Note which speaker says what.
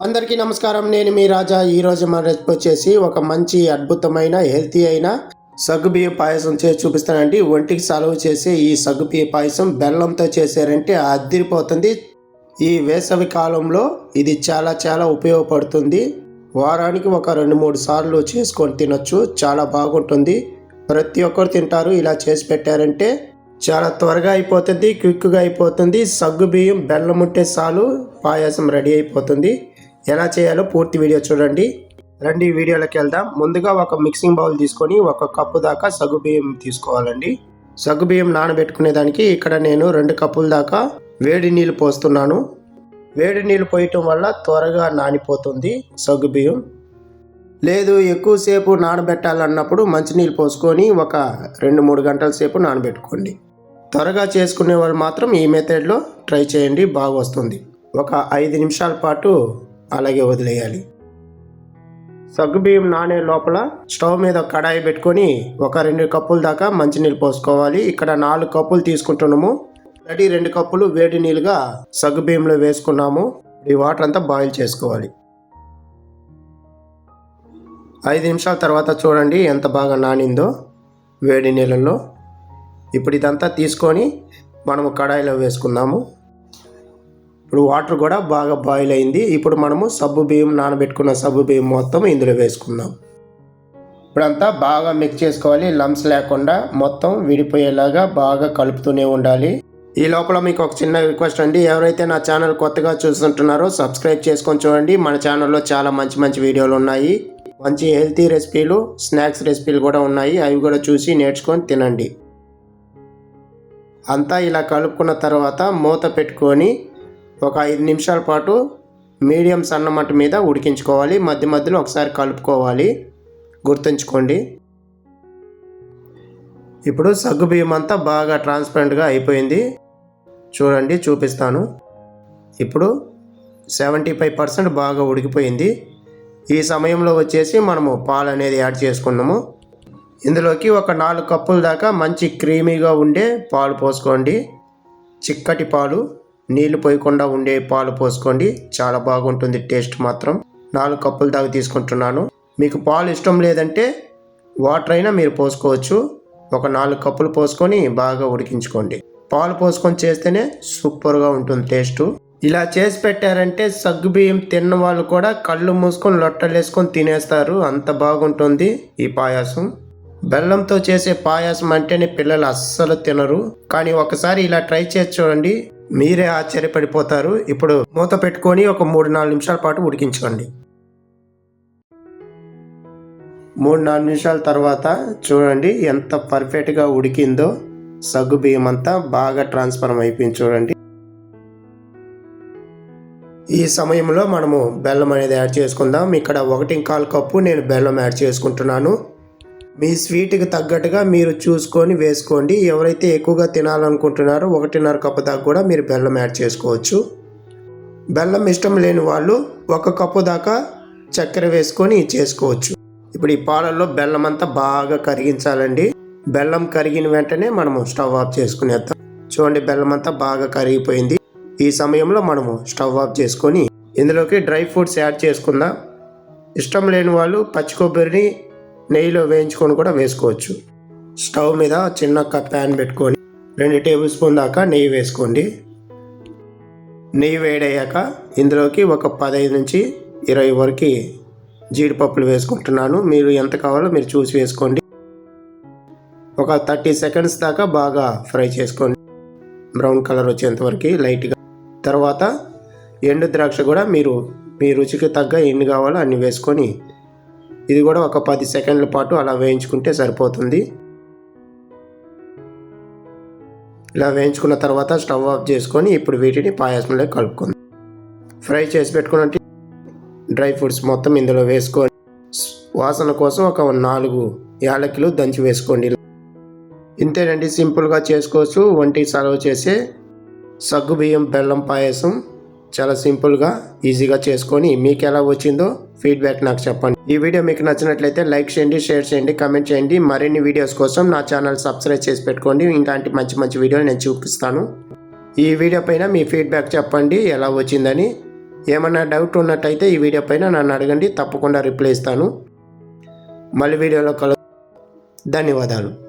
Speaker 1: అందరికీ నమస్కారం. నేను మీ రాజా. ఈరోజు మన రెసిపీ వచ్చేసి ఒక మంచి అద్భుతమైన హెల్తీ అయిన సగ్గుబియ్యం పాయసం చేసి చూపిస్తానండి. ఒంటికి సలవ చేసే ఈ సగ్గుబియ్య పాయసం బెల్లంతో చేశారంటే అదిరిపోతుంది. ఈ వేసవి కాలంలో ఇది చాలా ఉపయోగపడుతుంది. వారానికి ఒక 2-3 సార్లు చేసుకొని తినొచ్చు. చాలా బాగుంటుంది. ప్రతి ఒక్కరు తింటారు. ఇలా చేసి పెట్టారంటే చాలా త్వరగా అయిపోతుంది, క్విక్గా అయిపోతుంది. సగ్గుబియ్యం బెల్లం ఉంటే చాలు పాయసం రెడీ అయిపోతుంది. ఎలా చేయాలో పూర్తి వీడియో చూడండి. రండి వీడియోలోకి వెళ్దాం. ముందుగా ఒక మిక్సింగ్ బౌల్ తీసుకొని 1 కప్పు దాకా సగ్గుబియ్యం తీసుకోవాలండి. సగ్గుబియ్యం నానబెట్టుకునే దానికి ఇక్కడ నేను 2 కప్పుల దాకా వేడి నీళ్ళు పోస్తున్నాను. వేడి నీళ్ళు పోయటం వల్ల త్వరగా నానిపోతుంది సగ్గుబియ్యం. లేదు ఎక్కువసేపు నానబెట్టాలన్నప్పుడు మంచినీళ్ళు పోసుకొని ఒక 2-3 గంటల సేపు నానబెట్టుకోండి. త్వరగా చేసుకునే వాళ్ళు మాత్రం ఈ మెథడ్లో ట్రై చేయండి, బాగా వస్తుంది. ఒక 5 నిమిషాల పాటు అలాగే వదిలేయాలి. సగ్గుబియ్యం నానే లోపల స్టవ్ మీద కడాయి పెట్టుకొని ఒక 2 కప్పుల దాకా మంచినీళ్ళు పోసుకోవాలి. ఇక్కడ 4 కప్పులు తీసుకుంటున్నాము. 2 కప్పులు వేడి నీళ్ళుగా సగ్గుబియ్యంలో వేసుకున్నాము. ఈ వాటర్ అంతా బాయిల్ చేసుకోవాలి. 5 నిమిషాల తర్వాత చూడండి ఎంత బాగా నానిందో వేడి నీళ్ళల్లో. ఇప్పుడు ఇదంతా తీసుకొని మనము కడాయిలో వేసుకుందాము. ఇప్పుడు వాటర్ కూడా బాగా బాయిల్ అయింది. ఇప్పుడు మనము సగ్గుబియ్యం నానబెట్టుకున్న సగ్గుబియ్యం మొత్తం ఇందులో వేసుకుందాం. ఇప్పుడంతా బాగా మిక్స్ చేసుకోవాలి. లంప్స్ లేకుండా మొత్తం విడిపోయేలాగా బాగా కలుపుతూనే ఉండాలి. ఈ లోపల మీకు ఒక చిన్న రిక్వెస్ట్ అండి. ఎవరైతే నా ఛానల్ కొత్తగా చూస్తుంటున్నారో సబ్స్క్రైబ్ చేసుకొని చూడండి. మన ఛానల్లో చాలా మంచి వీడియోలు ఉన్నాయి. మంచి హెల్తీ రెసిపీలు, స్నాక్స్ రెసిపీలు కూడా ఉన్నాయి. అవి కూడా చూసి నేర్చుకొని తినండి. అంతా ఇలా కలుపుకున్న తర్వాత మూత పెట్టుకొని ఒక 5 నిమిషాల పాటు మీడియం సన్న మంట మీద ఉడికించుకోవాలి. మధ్యలో ఒకసారి కలుపుకోవాలి, గుర్తుంచుకోండి. ఇప్పుడు సగ్గుబియ్యం అంతా బాగా ట్రాన్స్పరెంట్గా అయిపోయింది. చూడండి, చూపిస్తాను. ఇప్పుడు 75% బాగా ఉడికిపోయింది. ఈ సమయంలో వచ్చేసి మనము పాలు అనేది యాడ్ చేసుకున్నాము. ఇందులోకి ఒక 4 కప్పుల దాకా మంచి క్రీమీగా ఉండే పాలు పోసుకోండి. చిక్కటి పాలు, నీళ్లు పోయకుండా ఉండే పాలు పోసుకోండి. చాలా బాగుంటుంది టేస్ట్ మాత్రం. 4 కప్పుల దాకా తీసుకుంటున్నాను. మీకు పాలు ఇష్టం లేదంటే వాటర్ అయినా మీరు పోసుకోవచ్చు. ఒక 4 కప్పులు పోసుకొని బాగా ఉడికించుకోండి. పాలు పోసుకొని చేస్తేనే సూపర్గా ఉంటుంది టేస్ట్. ఇలా చేసి పెట్టారంటే సగ్గుబియ్యం తిన్న వాళ్ళు కూడా కళ్ళు మూసుకొని లొట్టలేసుకొని తినేస్తారు. అంత బాగుంటుంది ఈ పాయసం. బెల్లంతో చేసే పాయసం అంటేనే పిల్లలు అస్సలు తినరు. కానీ ఒకసారి ఇలా ట్రై చేసి చూడండి, మీరే ఆశ్చర్యపడిపోతారు. ఇప్పుడు మూత పెట్టుకొని ఒక 3-4 నిమిషాల పాటు ఉడికించుకోండి. 3-4 నిమిషాల తర్వాత చూడండి ఎంత పర్ఫెక్ట్గా ఉడికిందో. సగ్గుబియ్యం అంతా బాగా ట్రాన్స్ఫర్ అయిపోయింది చూడండి. ఈ సమయంలో మనము బెల్లం అనేది యాడ్ చేసుకుందాం. ఇక్కడ 1.25 కప్పు నేను బెల్లం యాడ్ చేసుకుంటున్నాను. మీ స్వీట్కి తగ్గట్టుగా మీరు చూసుకొని వేసుకోండి. ఎవరైతే ఎక్కువగా తినాలనుకుంటున్నారో 1.5 కప్పు దాకా కూడా మీరు బెల్లం యాడ్ చేసుకోవచ్చు. బెల్లం ఇష్టం లేని వాళ్ళు 1 కప్పు దాకా చక్కెర వేసుకొని చేసుకోవచ్చు. ఇప్పుడు ఈ పాలల్లో బెల్లం అంతా బాగా కరిగించాలండి. బెల్లం కరిగిన వెంటనే మనము స్టవ్ ఆఫ్ చేసుకునేద్దాం. చూడండి, బెల్లం అంతా బాగా కరిగిపోయింది. ఈ సమయంలో మనము స్టవ్ ఆఫ్ చేసుకొని ఇందులోకి డ్రై ఫ్రూట్స్ యాడ్ చేసుకుందాం. ఇష్టం లేని వాళ్ళు పచ్చి కొబ్బరిని నెయ్యిలో వేయించుకొని కూడా వేసుకోవచ్చు. స్టవ్ మీద చిన్న ప్యాన్ పెట్టుకొని 2 టేబుల్ స్పూన్ దాకా నెయ్యి వేసుకోండి. నెయ్యి వేడయ్యాక ఇందులోకి ఒక 15 నుంచి 20 వరకు జీడిపప్పులు వేసుకుంటున్నాను. మీరు ఎంత కావాలో మీరు చూసి వేసుకోండి. ఒక 30 సెకండ్స్ దాకా బాగా ఫ్రై చేసుకోండి, బ్రౌన్ కలర్ వచ్చేంత వరకు లైట్గా. తర్వాత ఎండు ద్రాక్ష కూడా మీరు మీ రుచికి తగ్గ ఎన్ని కావాలో అన్ని వేసుకొని ఇది కూడా ఒక 10 సెకండ్ల పాటు అలా వేయించుకుంటే సరిపోతుంది. ఇలా వేయించుకున్న తర్వాత స్టవ్ ఆఫ్ చేసుకొని ఇప్పుడు వీటిని పాయసంలో కలుపుకుందాం. ఫ్రై చేసి పెట్టుకున్నట్టు డ్రై ఫ్రూట్స్ మొత్తం ఇందులో వేసుకొని వాసన కోసం ఒక 4 యాలకులు దంచి వేసుకోండి. ఇంతేనండి, సింపుల్గా చేసుకోవచ్చు. ఒంటికి సర్వ్ చేసే సగ్గుబియ్యం బెల్లం పాయసం చాలా సింపుల్గా ఈజీగా చేసుకొని మీకు ఎలా వచ్చిందో ఫీడ్బ్యాక్ నాకు చెప్పండి. ఈ వీడియో మీకు నచ్చినట్లయితే లైక్ చేయండి, షేర్ చేయండి, కామెంట్ చేయండి. మరిన్ని వీడియోస్ కోసం నా ఛానల్ సబ్స్క్రైబ్ చేసి పెట్టుకోండి. ఇలాంటి మంచి వీడియోలు నేను చూపిస్తాను. ఈ వీడియో పైన మీ ఫీడ్బ్యాక్ చెప్పండి ఎలా వచ్చిందని. ఏమన్నా డౌట్ ఉన్నట్టయితే ఈ వీడియో పైన నన్ను అడగండి, తప్పకుండా రిప్లై ఇస్తాను. మళ్ళీ వీడియోలో ధన్యవాదాలు.